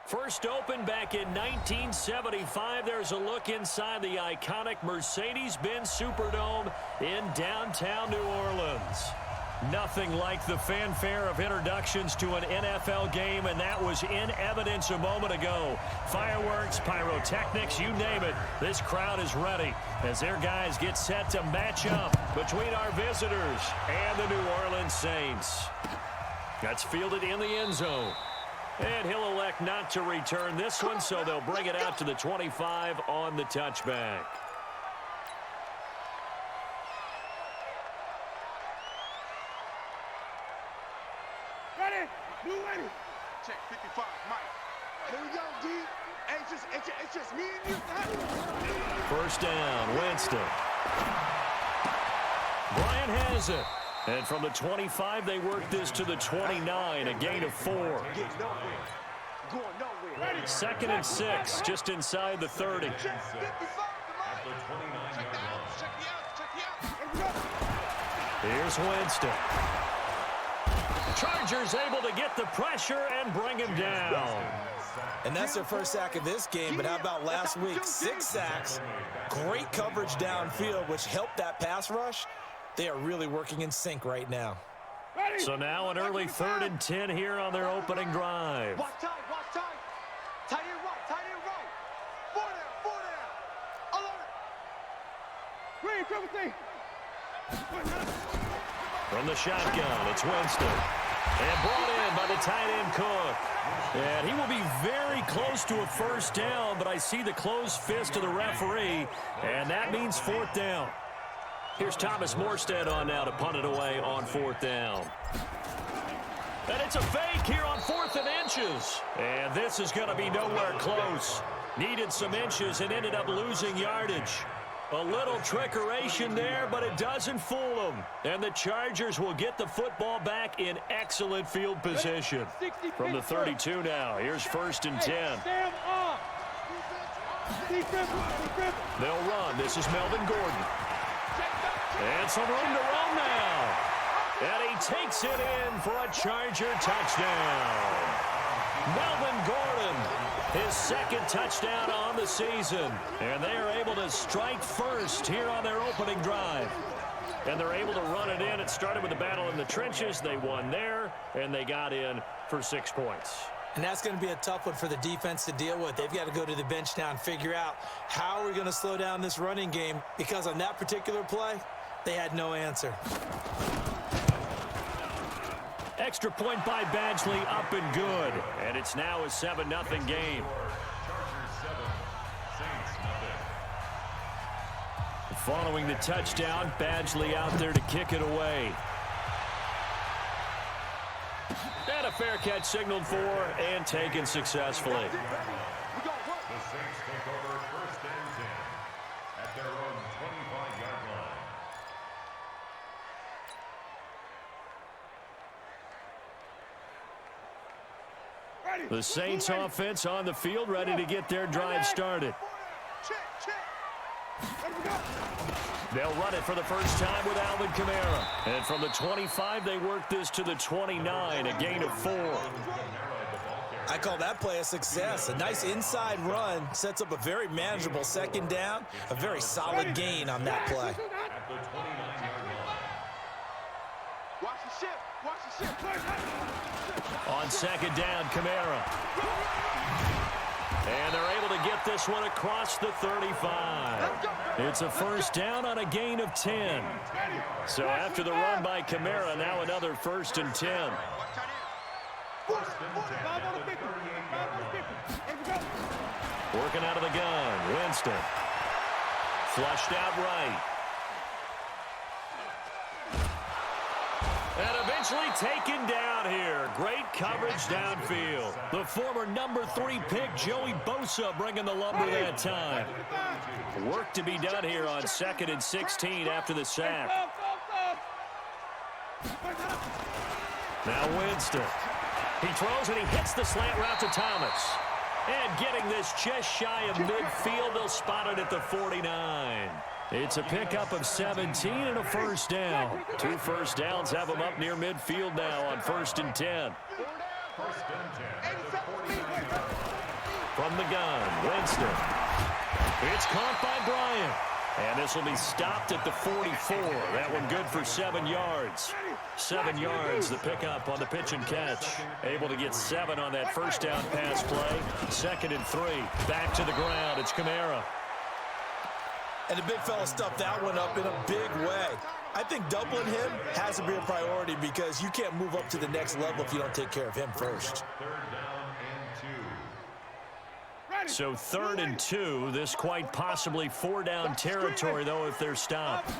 First opened back in 1975. There's a look inside the iconic Mercedes-Benz Superdome in downtown New Orleans. Nothing like the fanfare of introductions to an NFL game, and that was in evidence a moment ago. Fireworks, pyrotechnics, you name it. This crowd is ready as their guys get set to match up between our visitors and the New Orleans Saints. That's fielded in the end zone. And he'll elect not to return this one, so they'll bring it out to the 25 on the touchback. Ready? Blue ready. Check 55, Mike. Here we go, D. It's just me and you. First down, Winston. Bryant has it. And from the 25, they work this to the 29, a gain of 4. Going nowhere. Second and 6, just inside the 30. Check 55, Here's Winston. Chargers able to get the pressure and bring him down. And that's their first sack of this game, but how about last week? 6 sacks, great coverage downfield, which helped that pass rush. They are really working in sync right now. So now an early 3rd and 10 here on their opening drive. Watch tight, watch tight. Tight end right. 4 down. Alert. Green, triple C. From the shotgun, it's Winston. And brought in by the tight end Cook. And he will be very close to a first down, but I see the closed fist of the referee, and that means 4th down. Here's Thomas Morstead on now to punt it away on 4th down. And it's a fake here on 4th and inches. And this is going to be nowhere close. Needed some inches and ended up losing yardage. A little trickeration there, but it doesn't fool them. And the Chargers will get the football back in excellent field position. From the 32 now, here's 1st and 10. They'll run. This is Melvin Gordon. And some room to roam now. And he takes it in for a Charger touchdown. Melvin Gordon, his 2nd touchdown on the season. And they are able to strike first here on their opening drive. And they're able to run it in. It started with a battle in the trenches. They won there, and they got in for 6 points. And that's going to be a tough one for the defense to deal with. They've got to go to the bench now and figure out how we're going to slow down this running game, because on that particular play, they had no answer. Extra point by Badgley, up and good. And it's now a 7-0 game. Following the touchdown, Badgley out there to kick it away. And a fair catch signaled for and taken successfully. The Saints take over 1st and 10 at their own 25-yard line. The Saints offense on the field, ready to get their drive started. They'll run it for the first time with Alvin Kamara. And from the 25, they work this to the 29, a gain of 4. I call that play a success. A nice inside run sets up a very manageable 2nd down. A very solid gain on that play. At the 29-yard line. Watch the ship. On 2nd down, Kamara. And they're able to get this one across the 35. It's a first down on a gain of 10. So after the run by Kamara, now another 1st and 10. 1st and 10 at the 38-yard line. Working out of the gun, Winston. Flushed out right. And eventually taken down here. Great coverage downfield. The former number 3 pick, Joey Bosa, bringing the lumber that time. Work to be done here on 2nd and 16 after the sack. Now Winston. He throws and he hits the slant route to Thomas. And getting this just shy of midfield, they'll spot it at the 49. It's a pickup of 17 and a first down. 2 first downs have them up near midfield now on 1st and 10. 1st and 10 at the 40. From the gun, Winston. It's caught by Bryant. And this will be stopped at the 44. That one good for 7 yards. 7 yards, the pickup on the pitch and catch. Able to get 7 on that first down pass play. 2nd and 3. Back to the ground. It's Kamara. And the big fella stuffed that one up in a big way. I think doubling him has to be a priority because you can't move up to the next level if you don't take care of him first. So 3rd and 2. This quite possibly 4-down territory, though, if they're stopped.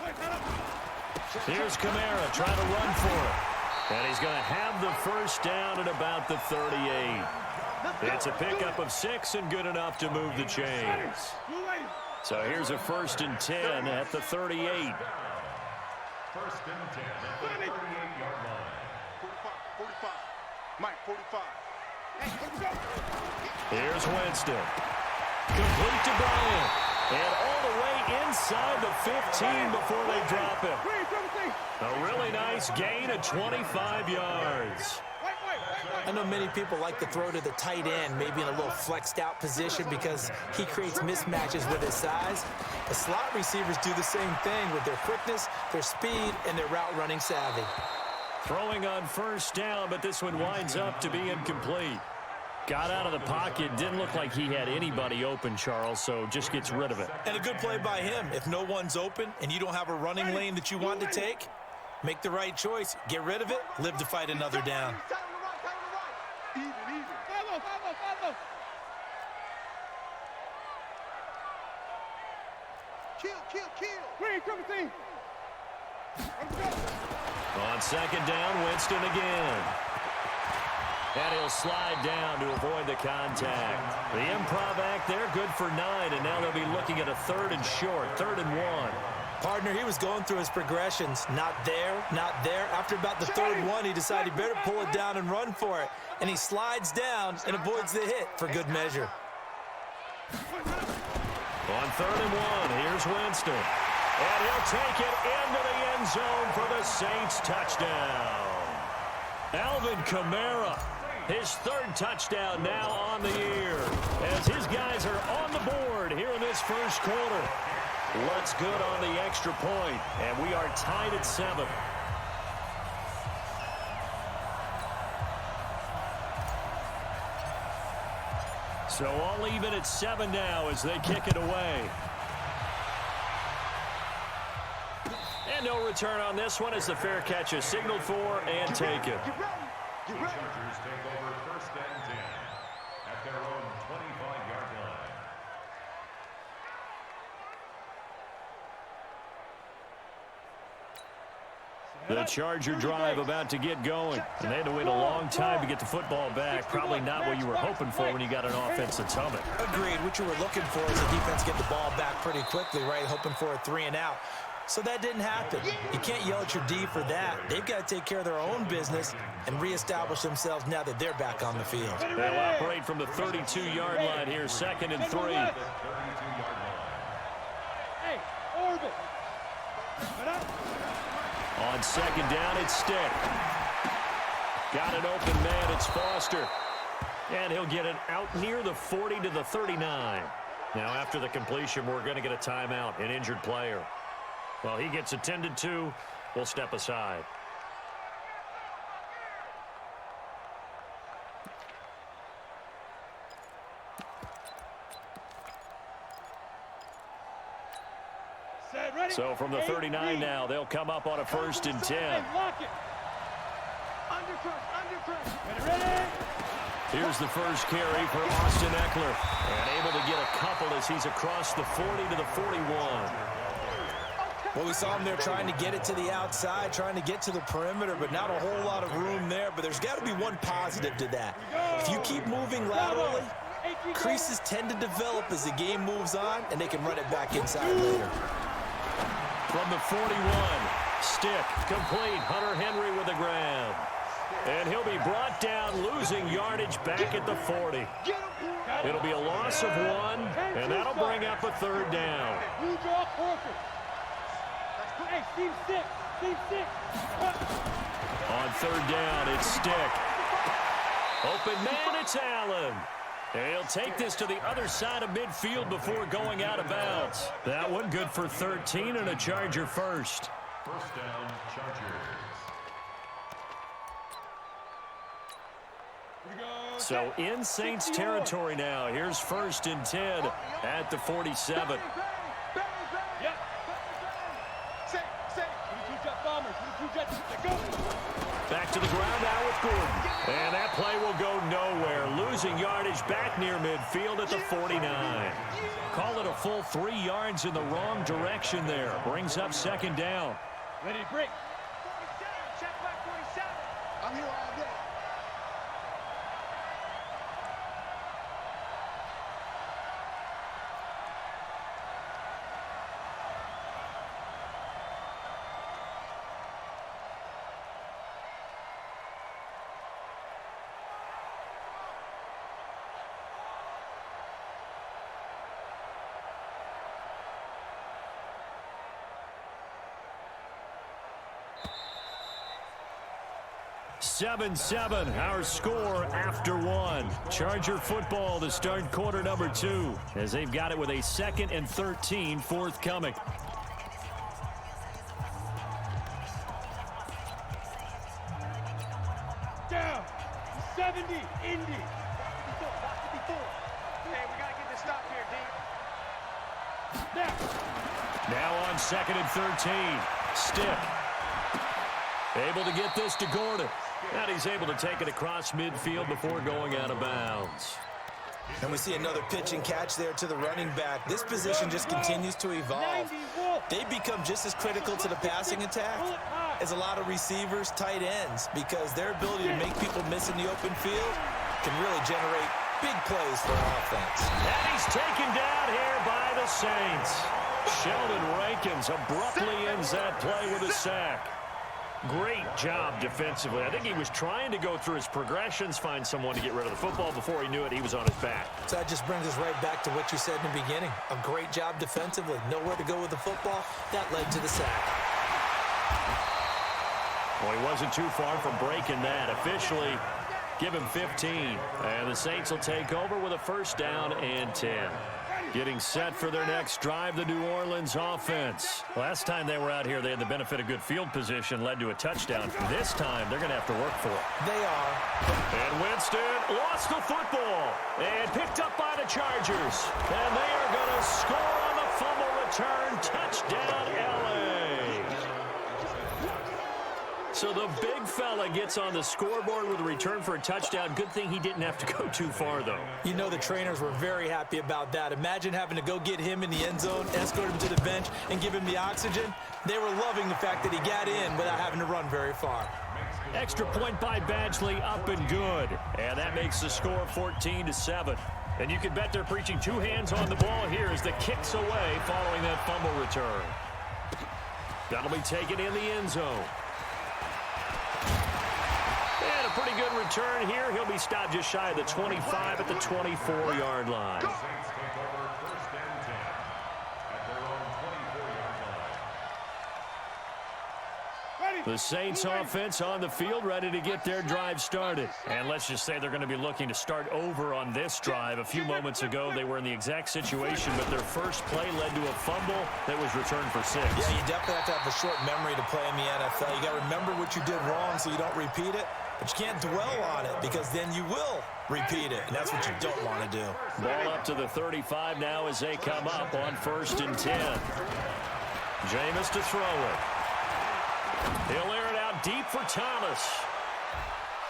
Here's Kamara trying to run for it. And he's going to have the first down at about the 38. It's a pickup of 6 and good enough to move the chains. So here's a 1st and 10 at the 38. 1st and 10 at the 38-yard line. 45. Mike, 45. Here's Winston. Complete to Bryant. And all the way inside the 15 before they drop him. A really nice gain of 25 yards. I know many people like to throw to the tight end, maybe in a little flexed out position because he creates mismatches with his size. The slot receivers do the same thing with their quickness, their speed, and their route running savvy. Throwing on 1st down, but this one winds up to be incomplete. Got out of the pocket. Didn't look like he had anybody open, Charles, so just gets rid of it. And a good play by him. If no one's open and you don't have a running lane that you want to take, make the right choice. Get rid of it. Live to fight another down. Even. Follow. Kill. Green, come team. On 2nd down, Winston again. And he'll slide down to avoid the contact. The improv act there, good for 9, and now they'll be looking at a 3rd and short, 3rd and 1. Partner, he was going through his progressions. Not there. After about the 3rd one, he decided he better pull it down and run for it. And he slides down and avoids the hit for good measure. On 3rd and 1, here's Winston. And he'll take it into the end zone for the Saints touchdown. Alvin Kamara, his 3rd touchdown now on the year, as his guys are on the board here in this first quarter. What's good on the extra point, and we are tied at 7. So all even at 7 now as they kick it away. And no return on this one as the fair catch is signaled for and taken. The Chargers take over 1st and 10 at their own 25-yard line. The Charger drive about to get going. And they had to wait a long time to get the football back. Probably not what you were hoping for when you got an offense that's humming. Agreed. What you were looking for is the defense get the ball back pretty quickly, right? Hoping for a 3 and out. So that didn't happen. You can't yell at your D for that. They've got to take care of their own business and reestablish themselves now that they're back on the field. They'll operate from the 32-yard line here, 2nd and 3. Hey, orbit. On 2nd down, it's Stick. Got an open man, it's Foster. And he'll get it out near the 40 to the 39. Now, after the completion, we're going to get a timeout, an injured player. Well, he gets attended to. We'll step aside. So from the 39 now, they'll come up on a 1st and 10. Here's the first carry for Austin Eckler. And able to get a couple as he's across the 40 to the 41. Well, we saw him there trying to get it to the outside, trying to get to the perimeter, but not a whole lot of room there. But there's got to be one positive to that. If you keep moving laterally, creases tend to develop as the game moves on, and they can run it back inside later. From the 41, Stick, complete. Hunter Henry with the grab. And he'll be brought down, losing yardage back at the 40. It'll be a loss of 1, and that'll bring up a 3rd down. On 3rd down, it's Stick. Open man, it's Allen. He'll take this to the other side of midfield before going out of bounds. That one good for 13 and a Charger first. First down, Chargers. So in Saints territory now. Here's 1st and 10 at the 47. Back to the ground now with Gordon. And that play will go nowhere. Losing yardage back near midfield at the 49. Call it a full 3 yards in the wrong direction there. Brings up 2nd down. Ready to break. Check back 47. I'm here all day. Seven, our score after 1. Charger football to start quarter number 2 as they've got it with a 2nd and 13 forthcoming. Down. 70, Indy. Hey, we got to get this stop here, D. Now on 2nd and 13. Stick. Able to get this to Gordon. And he's able to take it across midfield before going out of bounds. And we see another pitch and catch there to the running back. This position just continues to evolve. They become just as critical to the passing attack as a lot of receivers, tight ends, because their ability to make people miss in the open field can really generate big plays for an offense. And he's taken down here by the Saints. Sheldon Rankins abruptly ends that play with a sack. Great job defensively. I think he was trying to go through his progressions, find someone to get rid of the football. Before he knew it, he was on his back. So that just brings us right back to what you said in the beginning. A great job defensively. Nowhere to go with the football. That led to the sack. Well, he wasn't too far from breaking that. Officially, give him 15. And the Saints will take over with a 1st down and 10. Getting set for their next drive, the New Orleans offense. Last time they were out here, they had the benefit of good field position, led to a touchdown. This time, they're going to have to work for it. They are. And Winston lost the football and picked up by the Chargers. And they are going to score on the fumble return. Touchdown, LA. So the big fella gets on the scoreboard with a return for a touchdown. Good thing he didn't have to go too far, though. You know the trainers were very happy about that. Imagine having to go get him in the end zone, escort him to the bench, and give him the oxygen. They were loving the fact that he got in without having to run very far. Extra point by Badgley, up and good. And that makes the score 14-7. And you can bet they're preaching 2 hands on the ball here as the kick's away following that fumble return. That'll be taken in the end zone. And a pretty good return here. He'll be stopped just shy of the 25 at the 24-yard line. Saints take over 1st and 10 at their own 24-yard line. The Saints offense on the field, ready to get their drive started. And let's just say they're going to be looking to start over on this drive. A few moments ago, they were in the exact situation, but their first play led to a fumble that was returned for 6. Yeah, you definitely have to have a short memory to play in the NFL. You got to remember what you did wrong so you don't repeat it. But you can't dwell on it because then you will repeat it, and that's what you don't want to do. Ball up to the 35 now as they come up on 1st and 10. Jameis to throw it. He'll air it out deep for Thomas.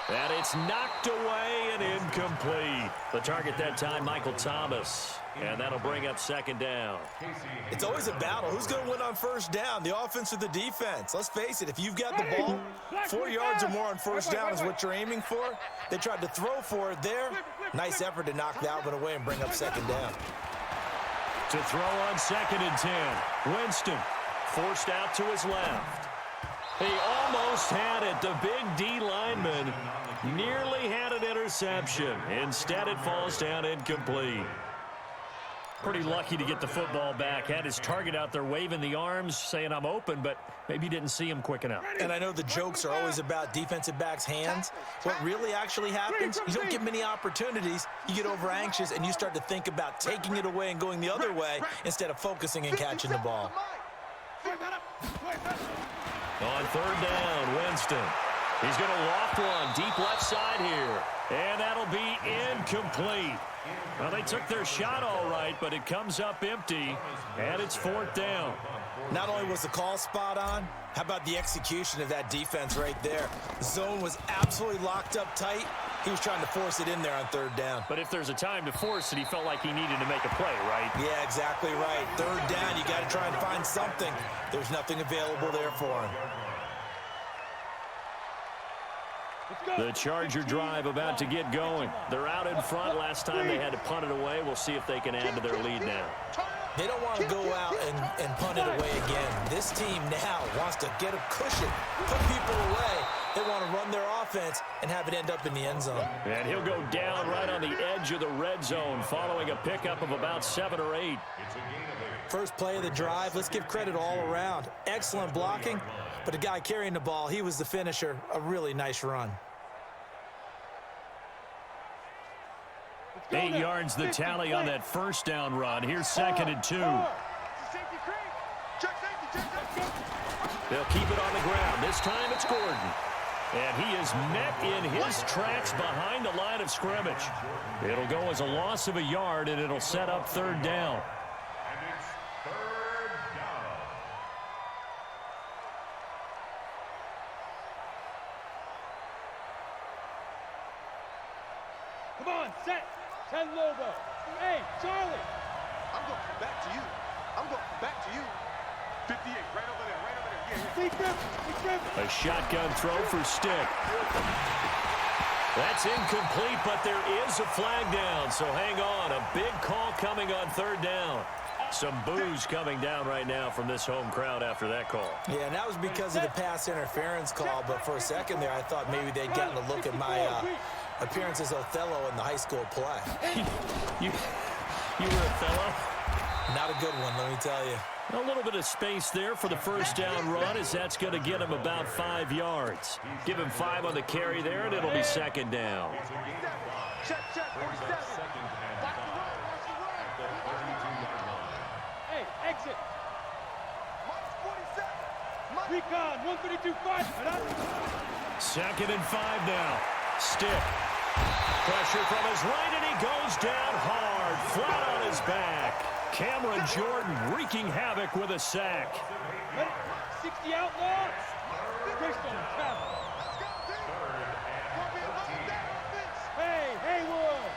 And it's knocked away and incomplete. The target that time, Michael Thomas. And that'll bring up 2nd down. It's always a battle. Who's going to win on 1st down, the offense or the defense? Let's face it, if you've got the ball, 4 yards or more on 1st down is what you're aiming for. They tried to throw for it there. Nice effort to knock that one away and bring up 2nd down. To throw on 2nd and 10. Winston forced out to his left. He almost had it. The big D lineman nearly had an interception. Instead, it falls down incomplete. Pretty lucky to get the football back. Had his target out there waving the arms, saying I'm open, but maybe didn't see him quick enough. And I know the jokes are always about defensive backs' hands. What really actually happens, you don't get many opportunities. You get over anxious, and you start to think about taking it away and going the other way instead of focusing and catching the ball. On third down, Winston. He's going to loft one deep left side here. And that'll be incomplete. Well, they took their shot all right, but it comes up empty, and it's fourth down. Not only was the call spot on, how about the execution of that defense right there? The zone was absolutely locked up tight. He was trying to force it in there on third down. But if there's a time to force it, he felt like he needed to make a play, right? Yeah, exactly right. Third down, you got to try and find something. There's nothing available there for him. The Charger drive about to get going. They're out in front. Last time they had to punt it away. We'll see if they can add to their lead now. They don't want to go out and punt it away again. This team now wants to get a cushion, put people away. They want to run their offense and have it end up in the end zone. And he'll go down right on the edge of the red zone following a pickup of about 7 or 8. First play of the drive, let's give credit all around. Excellent blocking, but the guy carrying the ball, he was the finisher. A really nice run. 8 yards the tally on that first down run. Here's 2nd and 2. They'll keep it on the ground. This time it's Gordon. And he is met in his tracks behind the line of scrimmage. It'll go as a loss of a yard, and it'll set up third down. And it's third down. Come on, set. 10 Lobo. Hey, Charlie. I'm going to come back to you. I'm going to come back to you. 58, right over there, right over there. Yeah. Big grip. A shotgun throw for Stick. That's incomplete, but there is a flag down, so hang on. A big call coming on third down. Some boos coming down right now from this home crowd after that call. Yeah, and that was because of the pass interference call, but for a second there I thought maybe they'd gotten a look at my appearance as Othello in the high school play. You were Othello? Not a good one, let me tell you. A little bit of space there for the first down run, as that's going to get him about 5 yards. Give him 5 on the carry there, and it'll be second down. Check, 47. Hey, exit. Mike 47. Recon, 132, 5. 2nd and 5 now. Stick. Pressure from his right, and he goes down hard, flat on his back. Cameron Jordan wreaking havoc with a sack. 60 outlaws. Bristol, travel. Hey, Haywood.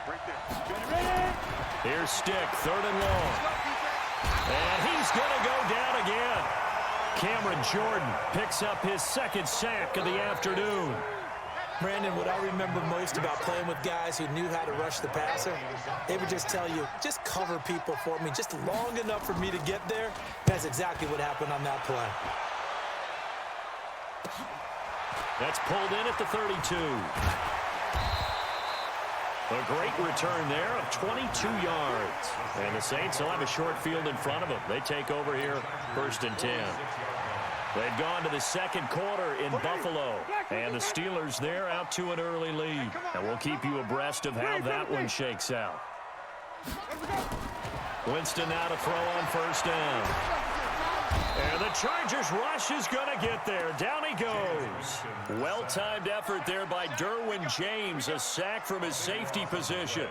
Right there. Get ready. Here's Stick, 3rd and long. And he's going to go down again. Cameron Jordan picks up his 2nd sack of the afternoon. Brandon, what I remember most about playing with guys who knew how to rush the passer, they would just tell you, just cover people for me, just long enough for me to get there. That's exactly what happened on that play. That's pulled in at the 32. A great return there of 22 yards. And the Saints will have a short field in front of them. They take over here, 1st and 10. They've gone to the second quarter in Buffalo. And the Steelers there out to an early lead. And we'll keep you abreast of how that one shakes out. Winston now to throw on 1st down. And the Chargers rush is going to get there. Down he goes. Well-timed effort there by Derwin James. A sack from his safety position.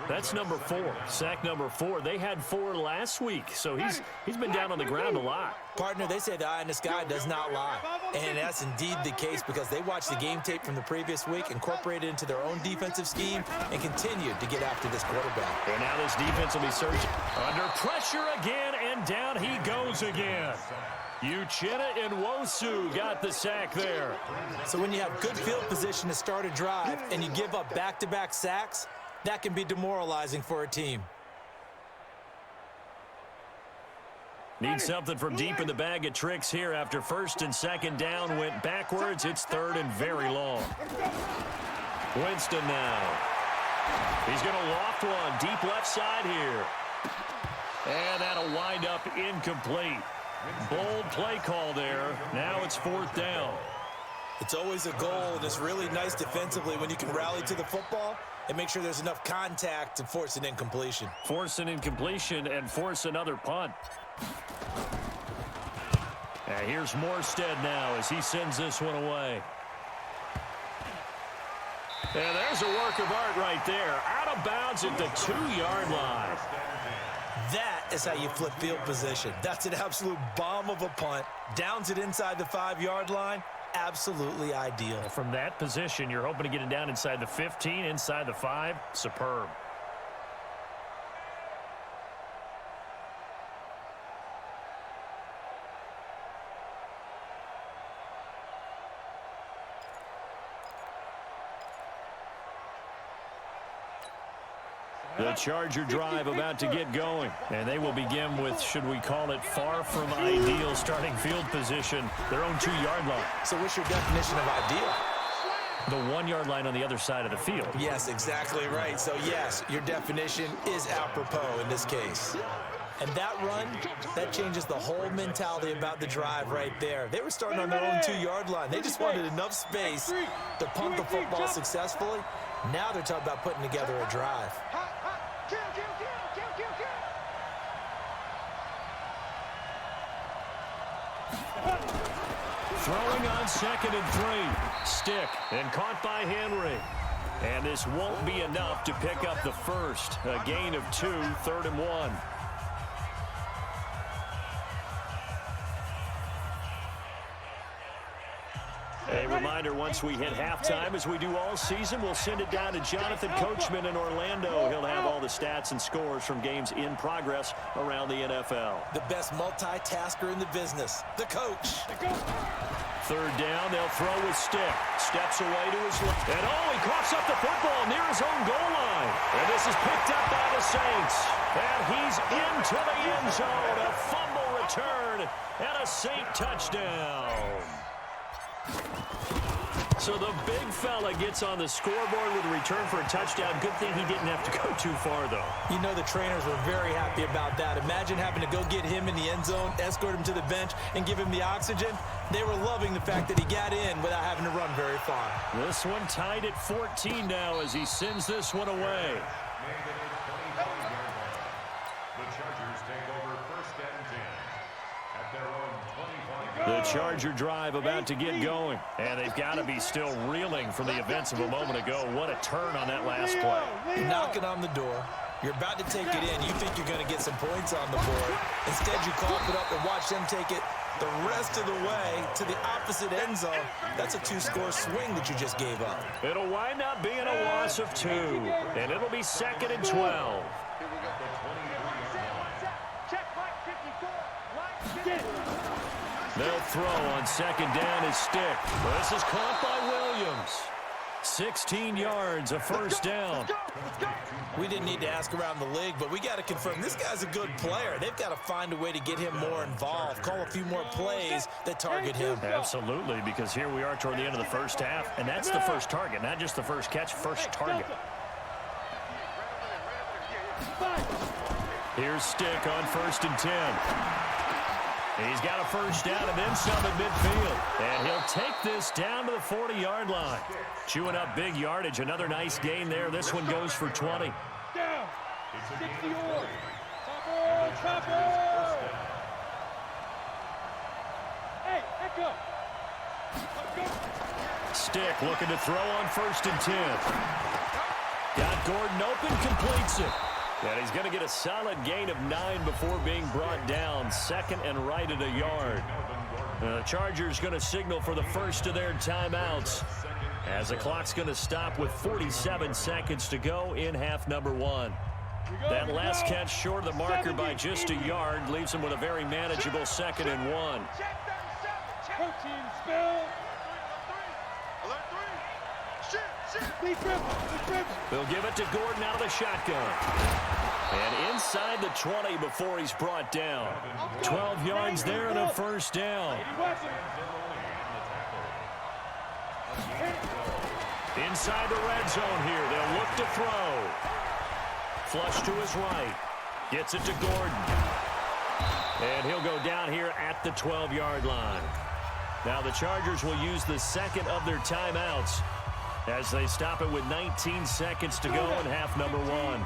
That's number 4. Sack number 4. They had 4 last week, so he's been down on the ground a lot. Partner, they say the eye in the sky does not lie. And that's indeed the case because they watched the game tape from the previous week, incorporated it into their own defensive scheme, and continued to get after this quarterback. And now this defense will be searching. Under pressure again, and down he goes again. Uchenna Nwosu got the sack there. So when you have good field position to start a drive and you give up back-to-back sacks, that can be demoralizing for a team. Need something from deep in the bag of tricks here after 1st and 2nd down went backwards. It's 3rd and very long. Winston now. He's going to loft one deep left side here. And that'll wind up incomplete. Bold play call there. Now it's 4th down. It's always a goal, and it's really nice defensively when you can rally to the football and make sure there's enough contact to force an incompletion. Force an incompletion and force another punt. And here's Morstead now as he sends this one away. And there's a work of art right there. Out of bounds at the 2-yard line. That is how you flip field position. That's an absolute bomb of a punt. Downs it inside the 5-yard line. Absolutely ideal. From that position, you're hoping to get it down inside the 15, inside the 5. Superb. The Charger drive about to get going. And they will begin with, should we call it, far from ideal starting field position. Their own 2-yard line. So what's your definition of ideal? The 1-yard line on the other side of the field. Yes, exactly right. So, yes, your definition is apropos in this case. And that run, that changes the whole mentality about the drive right there. They were starting on their own 2-yard line. They just wanted enough space to punt the football successfully. Now they're talking about putting together a drive. Throwing on 2nd and 3. Stick and caught by Henry. And this won't be enough to pick up the first. A gain of 2, 3rd and 1. A reminder, once we hit halftime, as we do all season, we'll send it down to Jonathan Coachman in Orlando. He'll have all the stats and scores from games in progress around the NFL. The best multitasker in the business, the coach. 3rd down, they'll throw with Stick. Steps away to his left. And he coughs up the football near his own goal line. And this is picked up by the Saints. And he's into the end zone. A fumble return and a Saint touchdown. So the big fella gets on the scoreboard with a return for a touchdown. Good thing he didn't have to go too far, though. You know the trainers were very happy about that. Imagine having to go get him in the end zone, escort him to the bench, and give him the oxygen. They were loving the fact that he got in without having to run very far. This one tied at 14 now as he sends this one away. The Chargers take over 1st and 10 at their own 25. The Charger drive about to get going. And they've got to be still reeling from the events of a moment ago. What a turn on that last play. You're knocking on the door. You're about to take it in. You think you're going to get some points on the board. Instead, you cough it up and watch them take it the rest of the way to the opposite end zone. That's a 2-score swing that you just gave up. It'll wind up being a loss of 2. And it'll be 2nd and 12. They'll throw on 2nd down his Stick. This is caught by Williams. 16 yards, a 1st down. We didn't need to ask around the league, but we got to confirm this guy's a good player. They've got to find a way to get him more involved, call a few more plays that target him. Absolutely, because here we are toward the end of the first half, and that's the first target, not just the first catch, first target. Here's Stick on 1st and 10. He's got a 1st down and then some at midfield. And he'll take this down to the 40-yard line. Chewing up big yardage. Another nice gain there. This one goes for 20. Down. 60 or. Topper. Hey, echo. Stick looking to throw on 1st and 10. Got Gordon open, completes it. And he's going to get a solid gain of 9 before being brought down. 2nd and right at a yard. The Chargers going to signal for the first of their timeouts as the clock's going to stop with 47 seconds to go in half number 1. That last catch short of the marker by just a yard leaves him with a very manageable 2nd and 1. Protein spill. They'll give it to Gordon out of the shotgun. And inside the 20 before he's brought down. 12 yards there and a 1st down. Inside the red zone here. They'll look Stick to throw. Flush to his right. Gets it to Gordon. And he'll go down here at the 12-yard line. Now the Chargers will use the second of their timeouts as they stop it with 19 seconds to go in half number 1.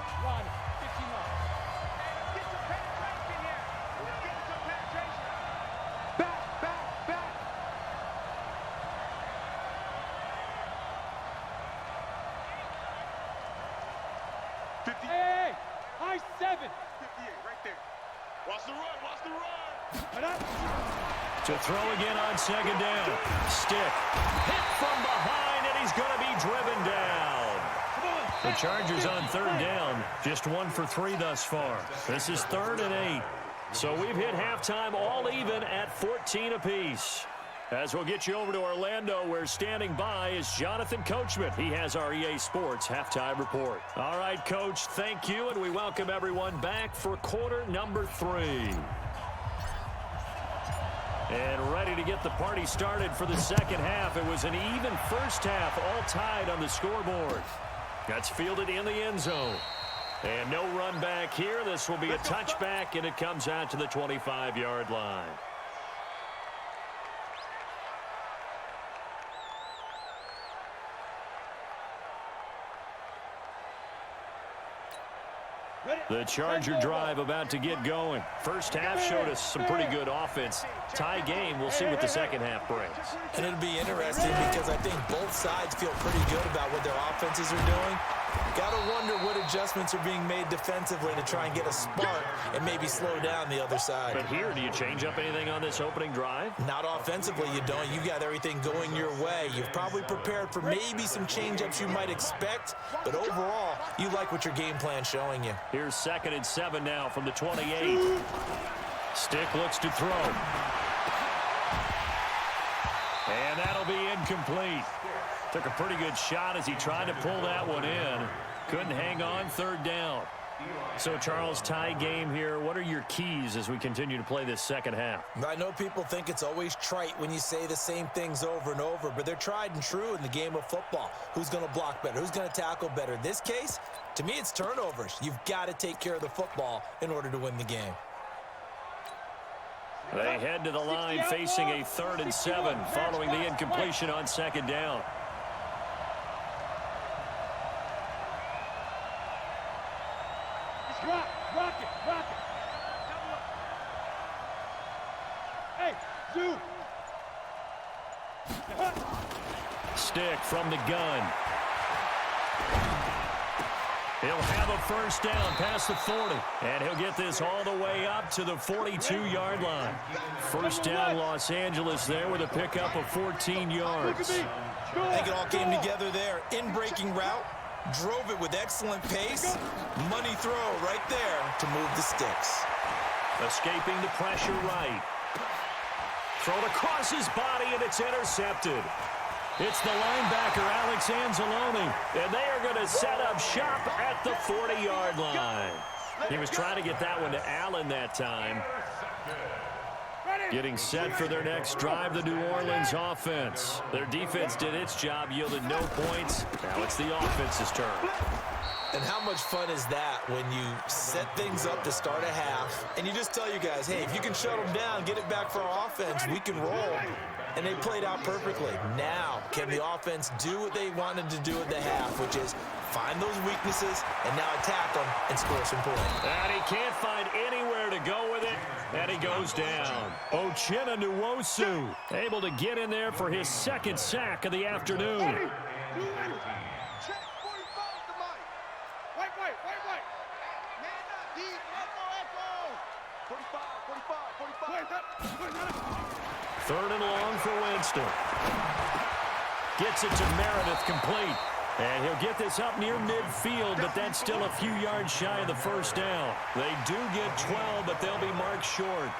Hey, high 7. 58 right there. Watch the run, watch the run. To throw again on second down. Stick. Hit from behind, and he's going to be driven down. The Chargers on third down. Just 1 for 3 thus far. This is 3rd and 8. So we've hit halftime all even at 14 apiece. As we'll get you over to Orlando, where standing by is Jonathan Coachman. He has our EA Sports halftime report. All right, Coach, thank you, and we welcome everyone back for quarter number 3. And ready to get the party started for the second half. It was an even first half, all tied on the scoreboard. That's fielded in the end zone. And no run back here. This will be a touchback, and it comes out to the 25-yard line. The Charger drive about to get going. First half showed us some pretty good offense. Tie game. We'll see what the second half brings. And it'll be interesting because I think both sides feel pretty good about what their offenses are doing. Got to wonder what adjustments are being made defensively to try and get a spark and maybe slow down the other side. But here, do you change up anything on this opening drive? Not offensively, you don't. You got everything going your way. You've probably prepared for maybe some change-ups you might expect, but overall, you like what your game plan's showing you. Here's 2nd and 7 now from the 28. Stick looks to throw. And that'll be incomplete. Took a pretty good shot as he tried to pull that one in. Couldn't hang on, 3rd down. So, Charles, tie game here. What are your keys as we continue to play this second half? I know people think it's always trite when you say the same things over and over, but they're tried and true in the game of football. Who's going to block better? Who's going to tackle better? In this case, to me, it's turnovers. You've got to take care of the football in order to win the game. They head to the line facing a 3rd and 7 following the incompletion on second down. Rock it. Hey, Zoo. Stick from the gun. He'll have a first down past the 40. And he'll get this all the way up to the 42-yard line. First down, Los Angeles there with a pickup of 14 yards. I think it all came together there. In-breaking route. Drove it with excellent pace. Money throw right there to move the sticks. Escaping the pressure right. Thrown across his body, and it's intercepted. It's the linebacker, Alex Anzalone, and they are going to set up shop at the 40-yard line. He was trying to get that one to Allen that time. Getting set for their next drive, the New Orleans offense. Their defense did its job, yielded no points. Now it's the offense's turn. And how much fun is that when you set things up to start a half, and you just tell you guys, hey, if you can shut them down, get it back for our offense, we can roll. And they played out perfectly. Now, can the offense do what they wanted to do at the half, which is find those weaknesses and now attack them and score some points? And he can't find anywhere to go with it, and he goes down. Uchenna Nwosu able to get in there for his 2nd sack of the afternoon. Check 45 to Mike. White. Man up, deep. Echo. 45. 3rd and long for Winston. Gets it to Meredith complete. And he'll get this up near midfield, but that's still a few yards shy of the first down. They do get 12, but they'll be marked short.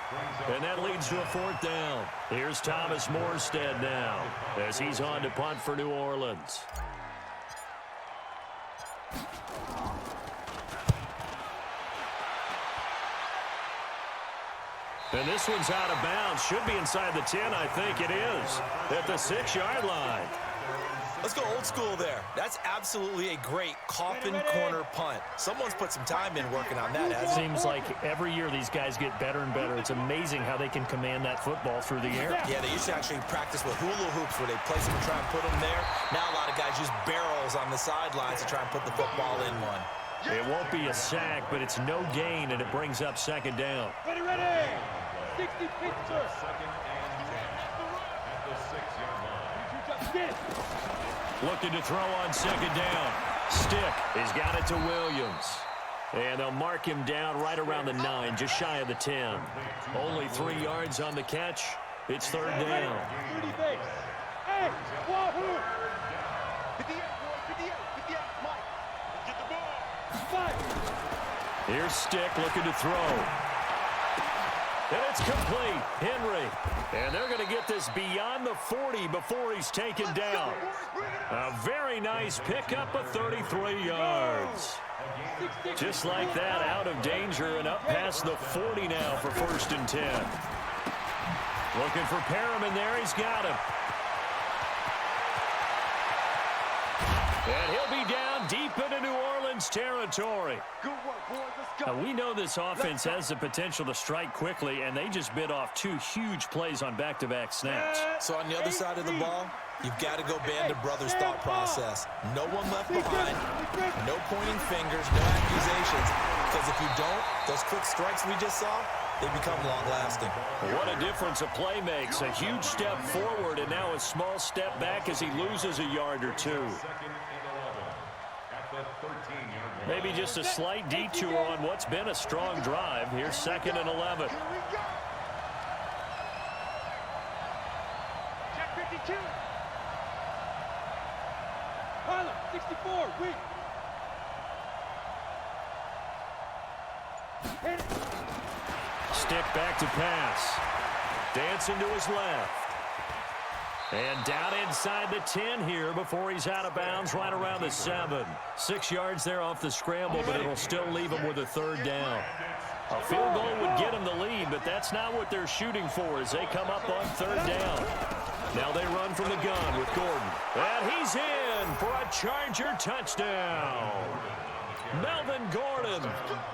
And that leads to a 4th down. Here's Thomas Morstead now as he's on to punt for New Orleans. And this one's out of bounds. Should be inside the 10, I think it is. At the 6-yard line. Let's go old school there. That's absolutely a great coffin corner punt. Someone's put some time in working on that, hasn't it? Seems like every year these guys get better and better. It's amazing how they can command that football through the air. Yeah, they used to actually practice with hula hoops where they place them and try and put them there. Now a lot of guys use barrels on the sidelines to try and put the football in one. It won't be a sack, but it's no gain, and it brings up second down. Ready. 60 feet, sir. Second and 10 at the 6-yard line. You just did. Looking to throw on second down. Stick has got it to Williams. And they'll mark him down right around the 9, just shy of the 10. Only 3 yards on the catch. It's third down. 30 base. Hey, wahoo! 58, 58, Mike. Get the ball. 5. Here's Stick looking to throw. And it's complete. Henry. And they're going to get this beyond the 40 before he's taken down. A very nice pickup of 33 yards. Just like that, out of danger and up past the 40 now for 1st and 10. Looking for Perriman there. He's got him. And he'll be down deep into New Orleans territory. Good work, boys. Let's go. Now, we know this offense has the potential to strike quickly, and they just bit off 2 huge plays on back-to-back snaps. So on the other side of the ball, you've got to go Band of Brothers thought process. No one left behind, no pointing fingers, no accusations. Because if you don't, those quick strikes we just saw, they become long-lasting. What a difference a play makes. A huge step forward and now a small step back as he loses a yard or 2. Second and 11 at the 13-yard line. Maybe just a slight detour on what's been a strong drive. Here's 2nd and 11. Here we go. Check 52. Harlem, 64, weak. Hit it. Stick back to pass. Dancing to his left. And down inside the 10 here before he's out of bounds right around the 7. 6 yards there off the scramble, but it'll still leave him with a third down. A field goal would get him the lead, but that's not what they're shooting for as they come up on third down. Now they run from the gun with Gordon. And he's in for a Charger touchdown. Melvin Gordon,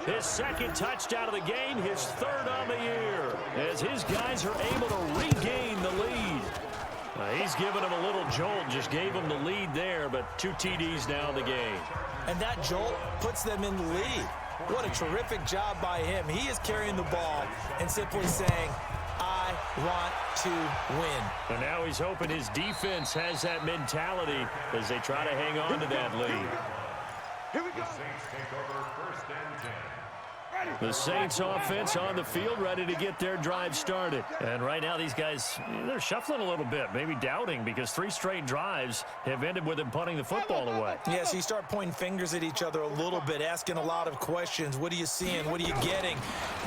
his 2nd touchdown of the game, his 3rd on the year, as his guys are able to regain the lead. He's given him a little jolt, just gave him the lead there, but 2 TDs now in the game. And that jolt puts them in the lead. What a terrific job by him. He is carrying the ball and simply saying, I want to win. And now he's hoping his defense has that mentality as they try to hang on to that lead. Here we go. The Saints take over 1st and 10. The Saints offense on the field ready to get their drive started. And right now these guys, they're shuffling a little bit, maybe doubting because 3 straight drives have ended with them punting the football away. Yeah, so you start pointing fingers at each other a little bit, asking a lot of questions. What are you seeing? What are you getting?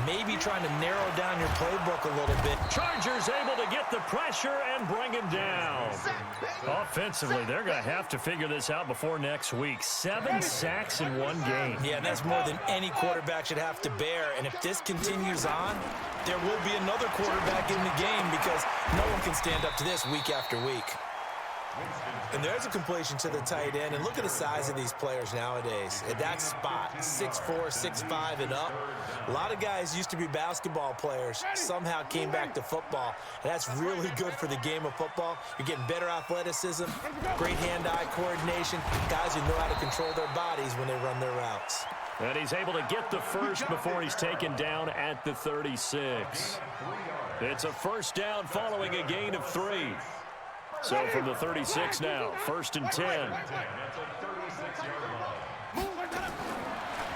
Maybe trying to narrow down your playbook a little bit. Chargers able to get the pressure and bring him down. Offensively, they're going to have to figure this out before next week. 7 sacks in 1 game. Yeah, and that's more than any quarterback should have to bear. And if this continues on, there will be another quarterback in the game because no one can stand up to this week after week. And there's a completion to the tight end. And look at the size of these players nowadays. At that spot, 6'4", 6'5", and up. A lot of guys used to be basketball players, somehow came back to football. And that's really good for the game of football. You're getting better athleticism, great hand-eye coordination, guys who know how to control their bodies when they run their routes. And he's able to get the first before he's taken down at the 36. It's a 1st down following a gain of 3. So from the 36 now, 1st and 10.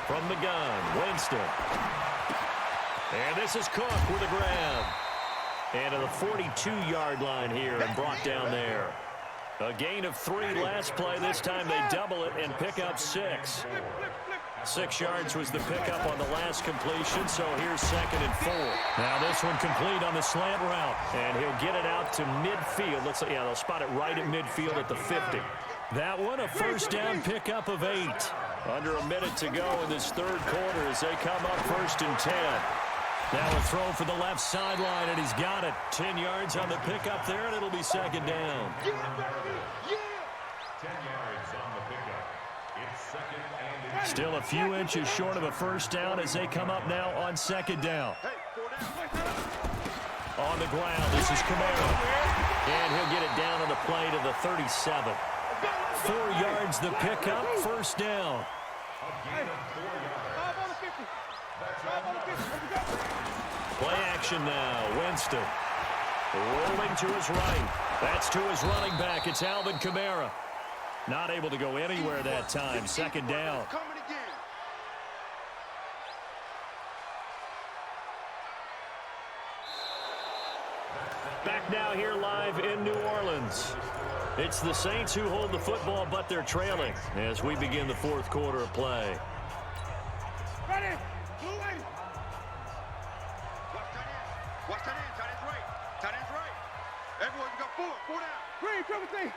From the gun, Winston. And this is Cook with a grab. And to the 42-yard line here and brought down there. A gain of 3 last play. This time they double it and pick up 6. 6 yards was the pickup on the last completion, so here's 2nd and 4. Now this one complete on the slant route, and he'll get it out to midfield. Looks like, yeah, they'll spot it right at midfield at the 50. That one, a 1st down pickup of 8. Under a minute to go in this 3rd quarter as they come up 1st and 10. Now a throw for the left sideline, and he's got it. 10 yards on the pickup there, and it'll be 2nd down. 10 yards on the pickup. It's 2nd and 8. Still a few inches short of a first down as they come up now on 2nd down. On the ground, this is Camaro. And he'll get it down on the play to the 37. 4 yards the pickup, first down. Play action now, Winston. Rolling to his right. That's to his running back. It's Alvin Kamara. Not able to go anywhere that time. 2nd down. Back now here live in New Orleans. It's the Saints who hold the football, but they're trailing as we begin the 4th quarter of play. Ready. Blue lady. Watch tight end. Tight end's right. Tight end's right. Everyone, you got 4. 4 down. Green, triple T.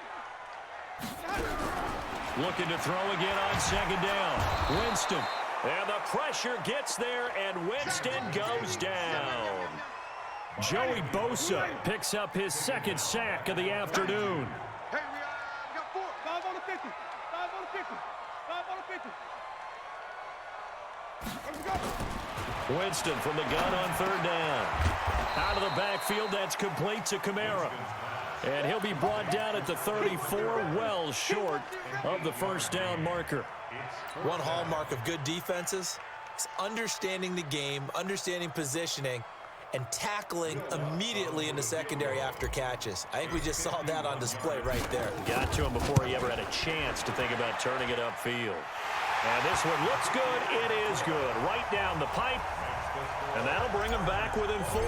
Looking to throw again on 2nd down. Winston. And the pressure gets there, and Winston goes down. Joey Bosa picks up his 2nd sack of the afternoon. Hey, we got 4. 5 on the 50. 5 on the 50. 5 on the 50. Winston from the gun on 3rd down. Out of the backfield, that's complete to Kamara. And he'll be brought down at the 34, well short of the first down marker. One hallmark of good defenses is understanding the game, understanding positioning, and tackling immediately in the secondary after catches. I think we just saw that on display right there. Got to him before he ever had a chance to think about turning it upfield. And this one looks good. It is good. Right down the pipe. And that'll bring him back within 4.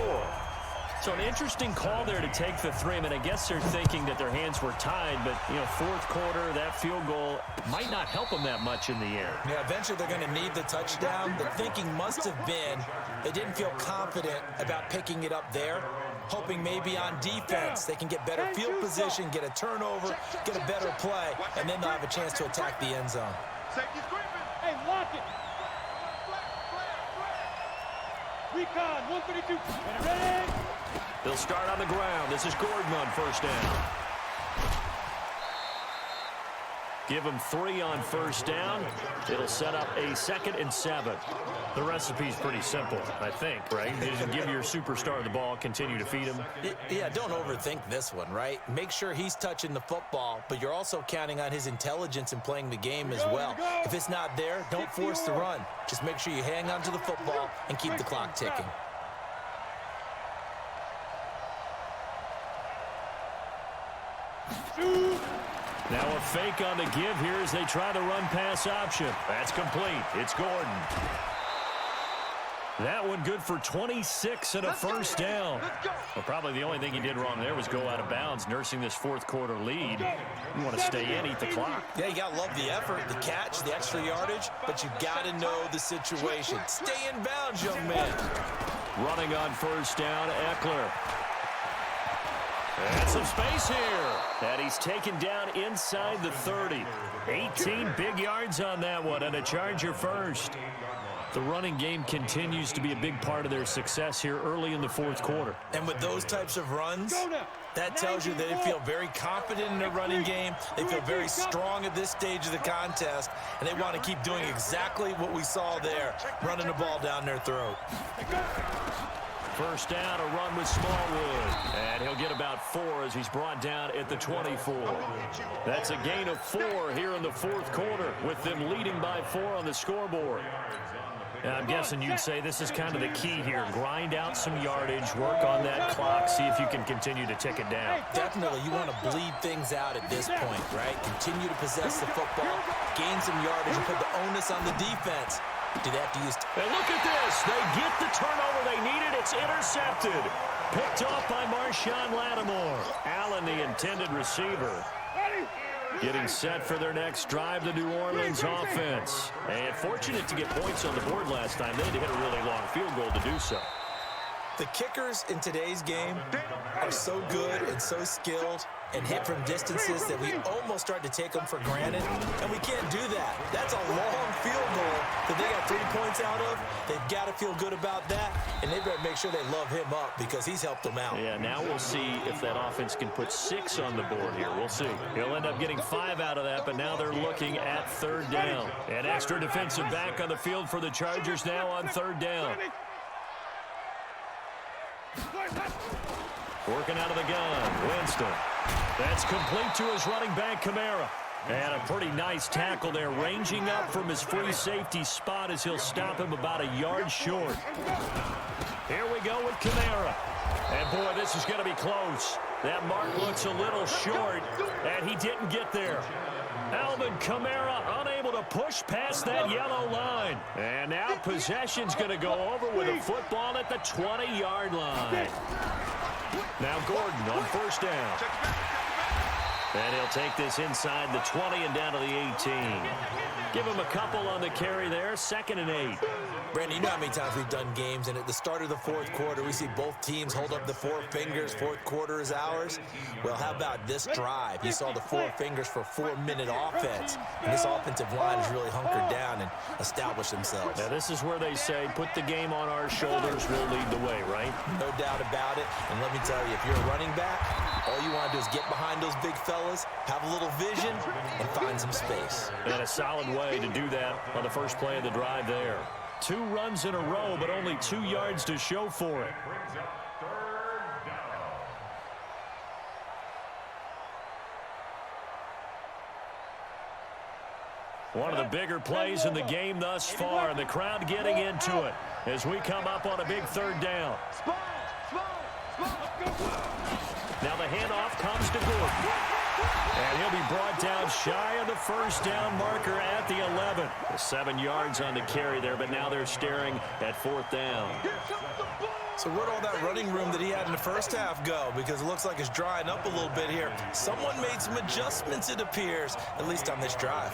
So an interesting call there to take the 3. I mean, I guess they're thinking that their hands were tied, but, you know, 4th quarter, that field goal might not help them that much in the end. Yeah, eventually they're going to need the touchdown. The thinking must have been they didn't feel confident about picking it up there, hoping maybe on defense they can get better field position, get a turnover, get a better play, and then they'll have a chance to attack the end zone. Safety's creeping. Hey, lock it. Recon, 132. Ready? They'll start on the ground. This is Gordon on 1st down. Give him 3 on 1st down. It'll set up a 2nd and 7. The recipe's pretty simple, I think, right? You just give your superstar the ball, continue to feed him. Yeah, don't overthink this one, right? Make sure he's touching the football, but you're also counting on his intelligence in playing the game as well. If it's not there, don't force the run. Just make sure you hang on to the football and keep the clock ticking. Now a fake on the give here as they try the run-pass option. That's complete. It's Gordon. That one good for 26 and a first down. Well, probably the only thing he did wrong there was go out of bounds, nursing this 4th quarter lead. You want to stay in, eat the clock. Yeah, you got to love the effort, the catch, the extra yardage, but you got to know the situation. Stay in bounds, young man. Running on 1st down, Eckler. And some space here. And he's taken down inside the 30. 18 big yards on that one, and a Charger first. The running game continues to be a big part of their success here early in the 4th quarter. And with those types of runs, that tells you that they feel very confident in their running game. They feel very strong at this stage of the contest, and they want to keep doing exactly what we saw there, running the ball down their throat. First down, a run with Smallwood. And he'll get about 4 as he's brought down at the 24. That's a gain of 4 here in the 4th quarter, with them leading by 4 on the scoreboard. And I'm guessing you'd say this is kind of the key here. Grind out some yardage, work on that clock, see if you can continue to tick it down. Definitely, you want to bleed things out at this point, right? Continue to possess the football, gain some yardage, and put the onus on the defense. Do that to use. And look at this. They get the turnover they needed. It's intercepted. Picked off by Marshawn Lattimore. Allen, the intended receiver. Getting set for their next drive, the New Orleans offense. And fortunate to get points on the board last time. They had to hit a really long field goal to do so. The kickers in today's game are so good and so skilled and hit from distances that we almost start to take them for granted, and we can't do that. That's a long field goal that they got 3 points out of, they've got to feel good about that, and they better make sure they love him up because he's helped them out. Yeah, now we'll see if that offense can put 6 on the board here. We'll see. He'll end up getting 5 out of that, but now they're looking at 3rd down. An extra defensive back on the field for the Chargers now on 3rd down. Working out of the gun, Winston. That's complete to his running back, Kamara. And a pretty nice tackle there, ranging up from his free safety spot as he'll stop him about a yard short. Here we go with Kamara. And, boy, this is going to be close. That mark looks a little short, and he didn't get there. Alvin Kamara unable to push past that yellow line. And now possession's going to go over with a football at the 20-yard line. Now Gordon on 1st down. And he'll take this inside the 20 and down to the 18. Give him a couple on the carry there, 2nd and 8. Brandon, you know how many times we've done games, and at the start of the 4th quarter, we see both teams hold up the 4 fingers, 4th quarter is ours. Well, how about this drive? You saw the 4 fingers for 4-minute offense, and this offensive line has really hunkered down and established themselves. Now, this is where they say, put the game on our shoulders, we'll lead the way, right? No doubt about it, and let me tell you, if you're a running back, all you want to do is get behind those big fellas, have a little vision, and find some space. And a solid way to do that on the first play of the drive there. 2 runs in a row, but only 2 yards to show for it. One of the bigger plays in the game thus far, and the crowd getting into it as we come up on a big 3rd down. Now the handoff comes to Gordon. And he'll be brought down shy of the 1st down marker at the 11. 7 yards on the carry there, but now they're staring at 4th down. So where'd all that running room that he had in the first half go? Because it looks like it's drying up a little bit here. Someone made some adjustments, it appears, at least on this drive.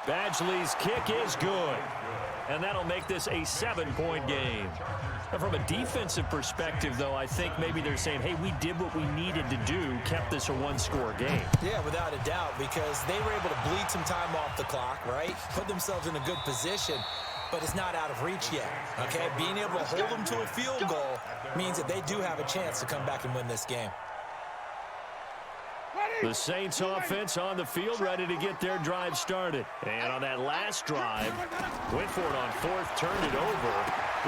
Badgley's kick is good. And that'll make this a 7-point game. And from a defensive perspective, though, I think maybe they're saying, hey, we did what we needed to do, kept this a 1-score game. Yeah, without a doubt, because they were able to bleed some time off the clock, right? Put themselves in a good position, but it's not out of reach yet, okay? Being able to hold them to a field goal means that they do have a chance to come back and win this game. The Saints offense on the field, ready to get their drive started. And on that last drive, went for it on 4th, turned it over.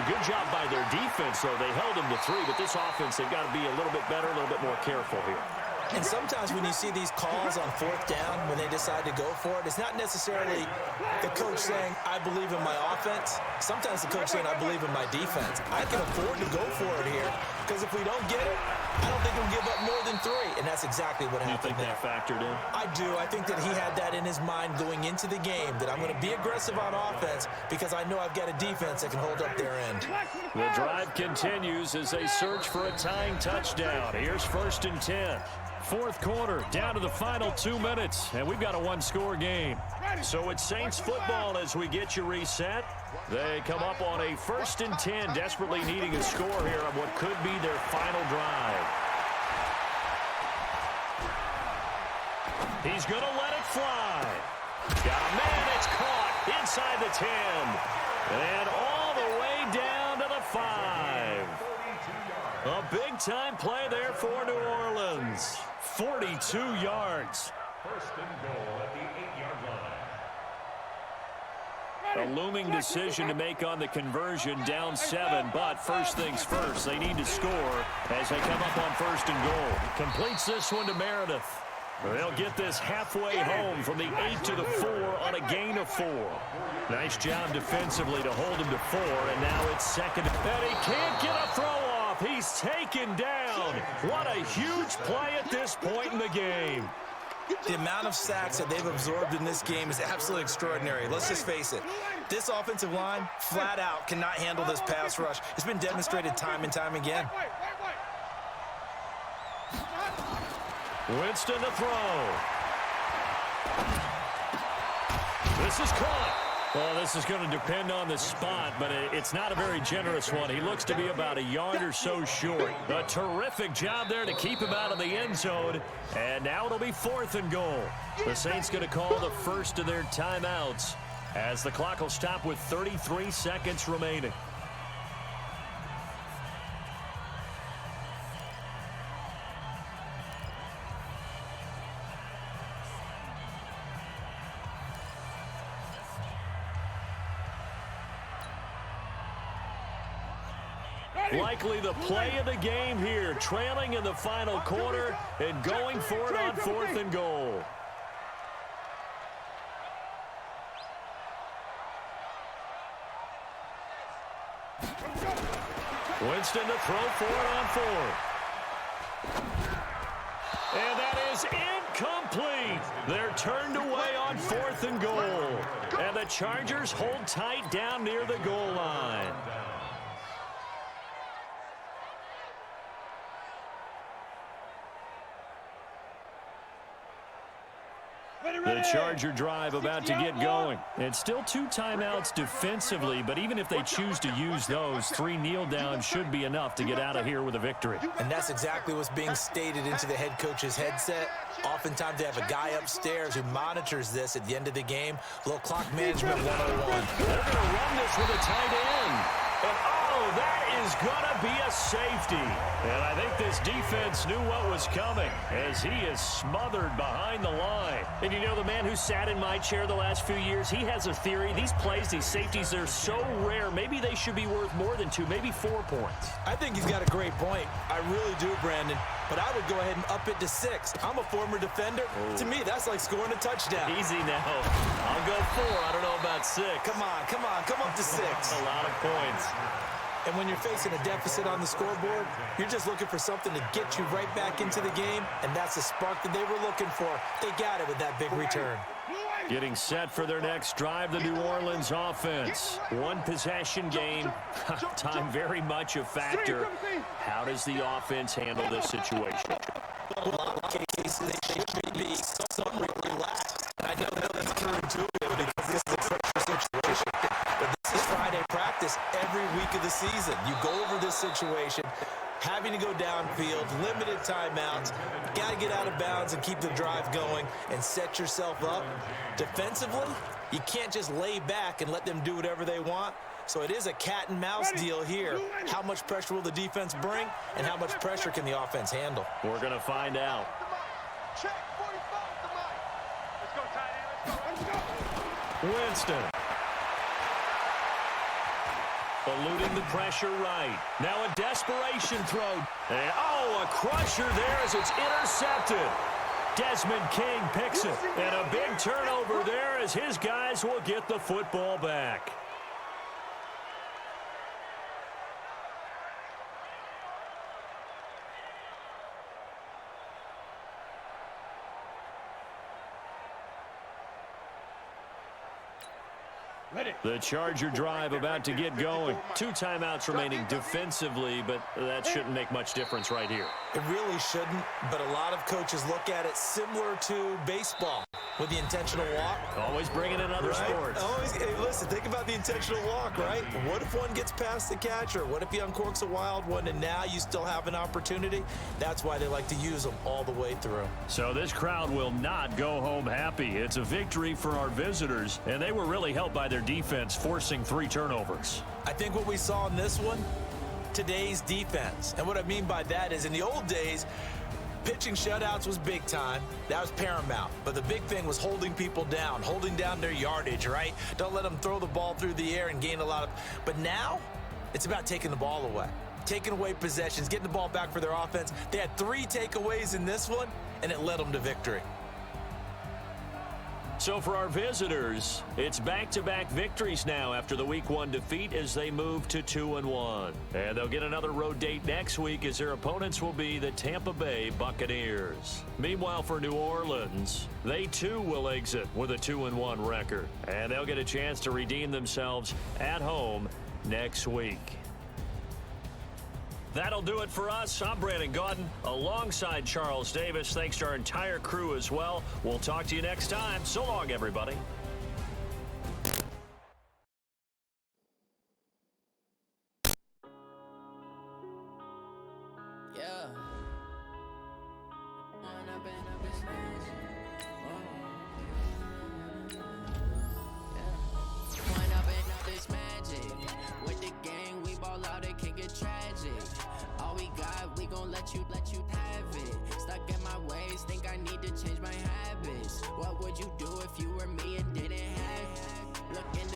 A good job by their defense, though. They held them to 3, but this offense, they've got to be a little bit better, a little bit more careful here. And sometimes when you see these calls on 4th down, when they decide to go for it, it's not necessarily the coach saying, I believe in my offense. Sometimes the coach saying, I believe in my defense. I can afford to go for it here, because if we don't get it, I don't think we'll give up more than 3. And that's exactly what happened there. You think that factored in? I do. I think that he had that in his mind going into the game, that I'm going to be aggressive on offense because I know I've got a defense that can hold up their end. The drive continues as they search for a tying touchdown. Here's 1st and 10. 4th quarter, down to the final 2 minutes, and we've got a 1-score game. So it's Saints football as we get you reset. They come up on a 1st and 10, desperately needing a score here on what could be their final drive. He's going to let it fly. Got a man, it's caught inside the 10. And all the way down to the 5. A big-time play there for New Orleans. 42 yards. 1st and goal at the 8-yard line. A looming decision to make on the conversion, down 7, but first things first, they need to score as they come up on 1st and goal. Completes this one to Meredith. They'll get this halfway home from the 8 to the 4 on a gain of 4. Nice job defensively to hold him to 4, and now it's 2nd. And he can't get a throw off. He's taken down. What a huge play at this point in the game. The amount of sacks that they've absorbed in this game is absolutely extraordinary. Let's just face it. This offensive line, flat out, cannot handle this pass rush. It's been demonstrated time and time again. Winston to throw. This is caught. Well, this is going to depend on the spot, but it's not a very generous one. He looks to be about a yard or so short. A terrific job there to keep him out of the end zone. And now it'll be 4th and goal. The Saints going to call the first of their timeouts as the clock will stop with 33 seconds remaining. Likely the play of the game here, trailing in the final quarter and going for it on 4th and goal. Winston to throw for it on 4th. And that is incomplete. They're turned away on 4th and goal. And the Chargers hold tight down near the goal line. The Charger drive about to get going. It's still 2 timeouts defensively, but even if they choose to use those, 3 kneel downs should be enough to get out of here with a victory. And that's exactly what's being stated into the head coach's headset. Oftentimes they have a guy upstairs who monitors this at the end of the game. Little clock management 101. They're going to run this with a tight end. And, oh, that is going to be a safety. And I think this defense knew what was coming as he is smothered behind the line. And you know, the man who sat in my chair the last few years, he has a theory. These plays, these safeties, they're so rare. Maybe they should be worth more than 2, maybe 4 points. I think he's got a great point. I really do, Brandon. But I would go ahead and up it to 6. I'm a former defender. Oh. To me, that's like scoring a touchdown. Easy now. I'll go 4. I don't know about 6. Come on. Come up to 6. That's a lot of points. And when you're facing a deficit on the scoreboard, you're just looking for something to get you right back into the game, and that's the spark that they were looking for. They got it with that big return. Getting set for their next drive, the New Orleans offense. 1 possession game. Time very much a factor. How does the offense handle this situation? Well, in a lot of cases, they should be somewhat relaxed. And I know that's counterintuitive because this is a pressure situation. But this is Friday practice every week of the season. You go over this situation, having to go downfield, limited timeouts, got to get out of bounds and keep the drive going and set yourself up. Defensively, you can't just lay back and let them do whatever they want. So it is a cat and mouse deal here. How much pressure will the defense bring, and how much pressure can the offense handle? We're going to find out. Check 45 the mic. Let's go, tight end. Let's go. Winston. Eluding the pressure right. Now a desperation throw. And, oh, a crusher there as it's intercepted. Desmond King picks it. And a big turnover there as his guys will get the football back. The Charger drive about to get going. 2 timeouts remaining defensively, but that shouldn't make much difference right here. It really shouldn't, but a lot of coaches look at it similar to baseball with the intentional walk. Always bringing in other sports. Always, hey, listen, think about the intentional walk, right? What if one gets past the catcher? What if he uncorks a wild one and now you still have an opportunity? That's why they like to use them all the way through. So this crowd will not go home happy. It's a victory for our visitors, and they were really helped by their defense forcing 3 turnovers. I think what we saw in this one, today's defense. And what I mean by that is in the old days, pitching shutouts was big time. That was paramount. But the big thing was holding people down, holding down their yardage, right? Don't let them throw the ball through the air and gain a lot of... But now, it's about taking the ball away. Taking away possessions, getting the ball back for their offense. They had 3 takeaways in this one, and it led them to victory. So for our visitors, it's back-to-back victories now after the Week 1 defeat as they move to 2-1. And they'll get another road date next week as their opponents will be the Tampa Bay Buccaneers. Meanwhile, for New Orleans, they too will exit with a 2-1 record. And they'll get a chance to redeem themselves at home next week. That'll do it for us. I'm Brandon Gaudin alongside Charles Davis. Thanks to our entire crew as well. We'll talk to you next time. So long, everybody. let you have it. Stuck in my ways, think I need to change my habits. What would you do if you were me and didn't have it? Look in the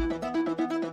Bye.